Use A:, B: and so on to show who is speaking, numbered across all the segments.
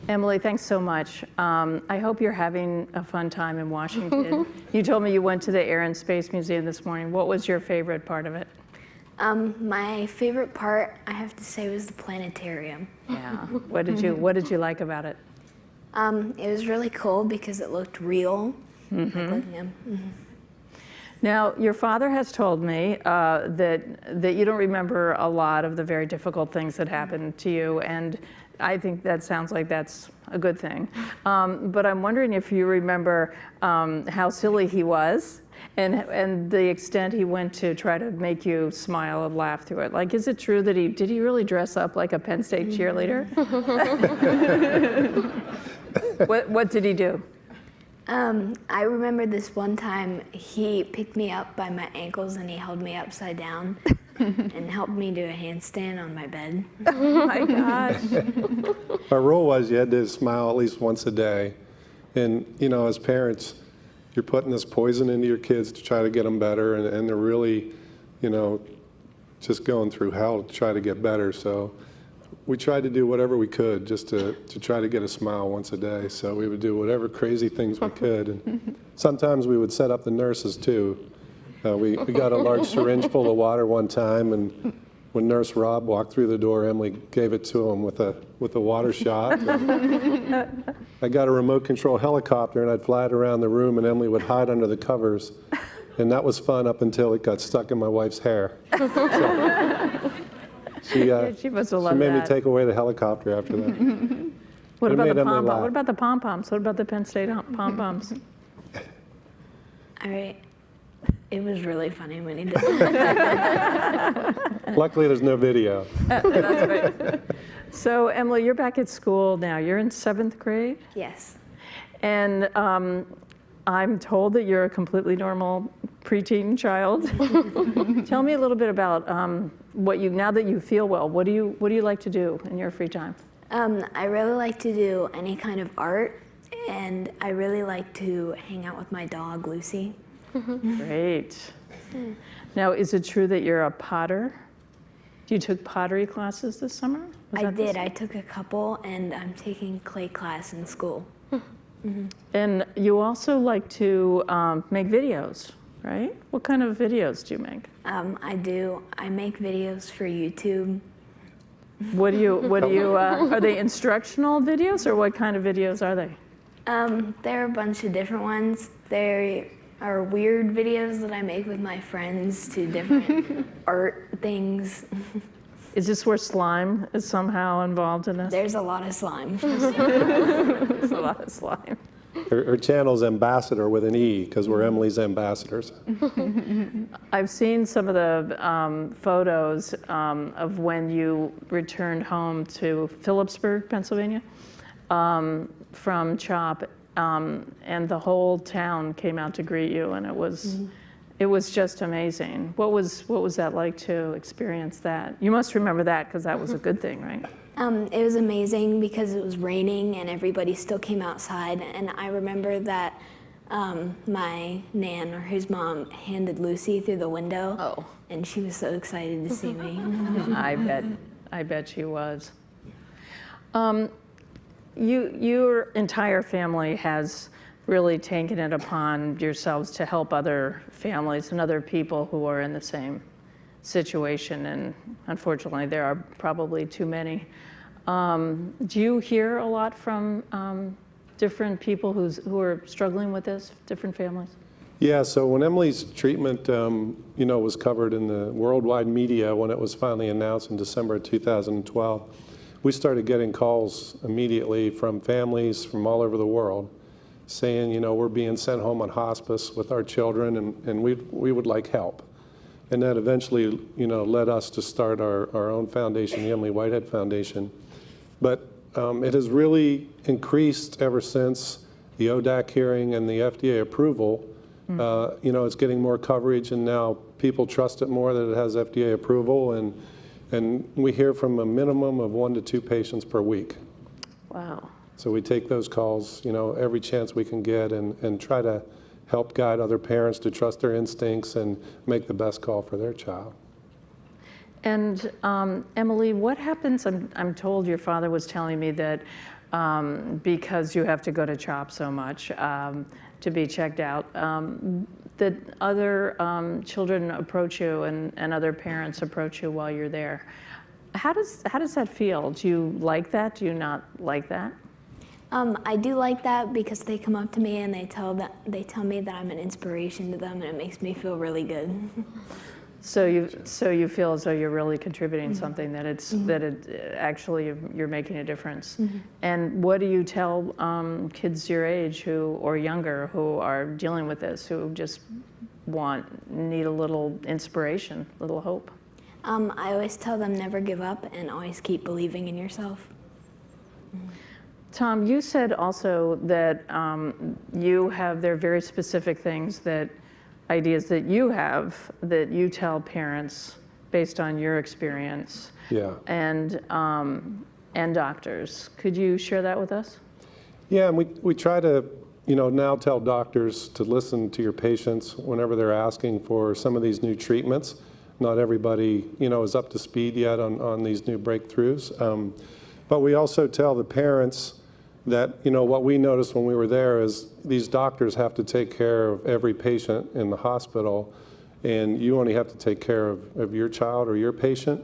A: Emily, thanks so much. I hope you're having a fun time in Washington. You told me you went to the Air and Space Museum this morning. What was your favorite part of it?
B: My favorite part, I have to say, was the planetarium.
A: Yeah. What did you like about it?
B: It was really cool because it looked real.
A: Now, your father has told me that you don't remember a lot of the very difficult things that happened to you, and I think that sounds like that's a good thing. But I'm wondering if you remember how silly he was and the extent he went to try to make you smile and laugh through it. Like, is it true that did he really dress up like a Penn State cheerleader? What did he do?
B: I remember this one time he picked me up by my ankles and he held me upside down and helped me do a handstand on my bed.
A: Oh my gosh.
C: Our rule was you had to smile at least once a day. And, you know, as parents, you're putting this poison into your kids to try to get them better, and they're really, you know, just going through hell to try to get better. So we tried to do whatever we could just to try to get a smile once a day. So we would do whatever crazy things we could. And sometimes we would set up the nurses too. We got a large syringe full of water one time, and when Nurse Rob walked through the door, Emily gave it to him with a water shot. I got a remote control helicopter and I'd fly it around the room and Emily would hide under the covers. And that was fun up until it got stuck in my wife's hair. So,
A: she must have loved
C: She made
A: that.
C: me take away the helicopter after that.
A: What
C: It
A: about
C: made
A: the
C: Emily
A: pom-poms?
C: laugh.
A: What about the pom-poms? What about the Penn State pom-poms?
B: All right. It was really funny when he did that.
C: Luckily, there's no video.
A: That's right. So, Emily, you're back at school now. You're in 7th grade?
B: Yes.
A: And I'm told that you're a completely normal preteen child. Tell me a little bit about now that you feel well, what do you like to do in your free time?
B: I really like to do any kind of art, and I really like to hang out with my dog, Lucy.
A: Great. Now, is it true that you're a potter? You took pottery classes this summer?
B: I did. I took a couple, and I'm taking clay class in school.
A: And you also like to make videos, right? What kind of videos do you make?
B: I do. I make videos for YouTube.
A: What do you, are they instructional videos or what kind of videos are they?
B: There are a bunch of different ones. There are weird videos that I make with my friends to different art things.
A: Is this where slime is somehow involved in this?
B: There's a lot of slime.
A: There's a lot of slime.
C: Her channel's Ambassador with an E, because we're Emily's ambassadors.
A: I've seen some of the photos of when you returned home to Phillipsburg, Pennsylvania, from CHOP, and the whole town came out to greet you, and it was just amazing. What was that like to experience that? You must remember that because that was a good thing, right?
B: It was amazing because it was raining and everybody still came outside. And I remember that my nan or his mom handed Lucy through the window.
A: Oh.
B: And she was so excited to see me.
A: I bet she was. Your entire family has really taken it upon yourselves to help other families and other people who are in the same situation, and unfortunately there are probably too many. Do you hear a lot from different people who are struggling with this, different families?
C: Yeah, so when Emily's treatment was covered in the worldwide media when it was finally announced in December of 2012, we started getting calls immediately from families from all over the world saying, we're being sent home on hospice with our children and we would like help. And that eventually, led us to start our own foundation, the Emily Whitehead Foundation. But it has really increased ever since the ODAC hearing and the FDA approval. It's getting more coverage, and now people trust it more that it has FDA approval. And we hear from a minimum of 1 to 2 patients per week.
A: Wow.
C: So we take those calls, every chance we can get and try to help guide other parents to trust their instincts and make the best call for their child.
A: And Emily, what happens, I'm told your father was telling me that because you have to go to CHOP so much to be checked out, that other children approach you and other parents approach you while you're there. How does that feel? Do you like that? Do you not like that?
B: I do like that because they come up to me and they tell me that I'm an inspiration to them, and it makes me feel really good.
A: So you feel as though you're really contributing something, that it actually you're making a difference. And what do you tell kids your age or younger who are dealing with this, who just need a little inspiration, a little hope?
B: I always tell them never give up and always keep believing in yourself.
A: Tom, you said also that there are very specific things, ideas that you have that you tell parents based on your experience.
C: Yeah.
A: And doctors. Could you share that with us?
C: Yeah, and we try to, now tell doctors to listen to your patients whenever they're asking for some of these new treatments. Not everybody, is up to speed yet on these new breakthroughs. But we also tell the parents that, what we noticed when we were there is these doctors have to take care of every patient in the hospital, and you only have to take care of your child or your patient.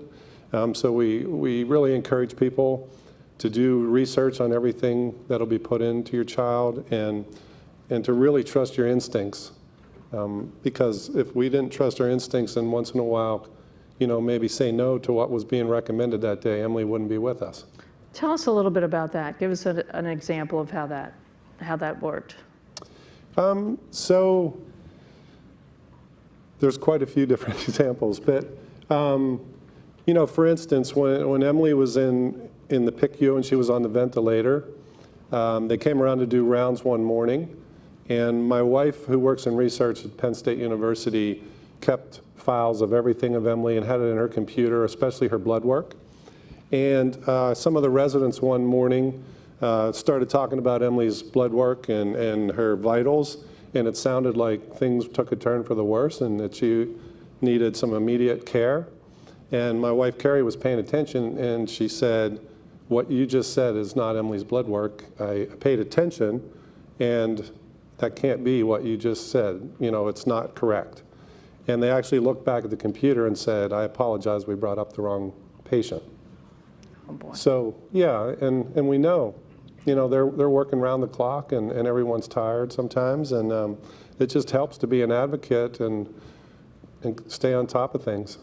C: So we really encourage people to do research on everything that'll be put into your child, and to really trust your instincts. Because if we didn't trust our instincts, and once in a while, maybe say no to what was being recommended that day, Emily wouldn't be with us.
A: Tell us a little bit about that. Give us an example of how that worked.
C: So there's quite a few different examples, but for instance, when Emily was in the PICU and she was on the ventilator, they came around to do rounds one morning, and my wife, who works in research at Penn State University, kept files of everything of Emily and had it in her computer, especially her blood work. And some of the residents one morning started talking about Emily's blood work and her vitals, and it sounded like things took a turn for the worse and that she needed some immediate care. And my wife, Carrie, was paying attention, and she said, "What you just said is not Emily's blood work. I paid attention, and that can't be what you just said. It's not correct." And they actually looked back at the computer and said, "I apologize, we brought up the wrong patient."
A: Oh boy.
C: So yeah, and we know, they're working around the clock, and everyone's tired sometimes, and it just helps to be an advocate and stay on top of things.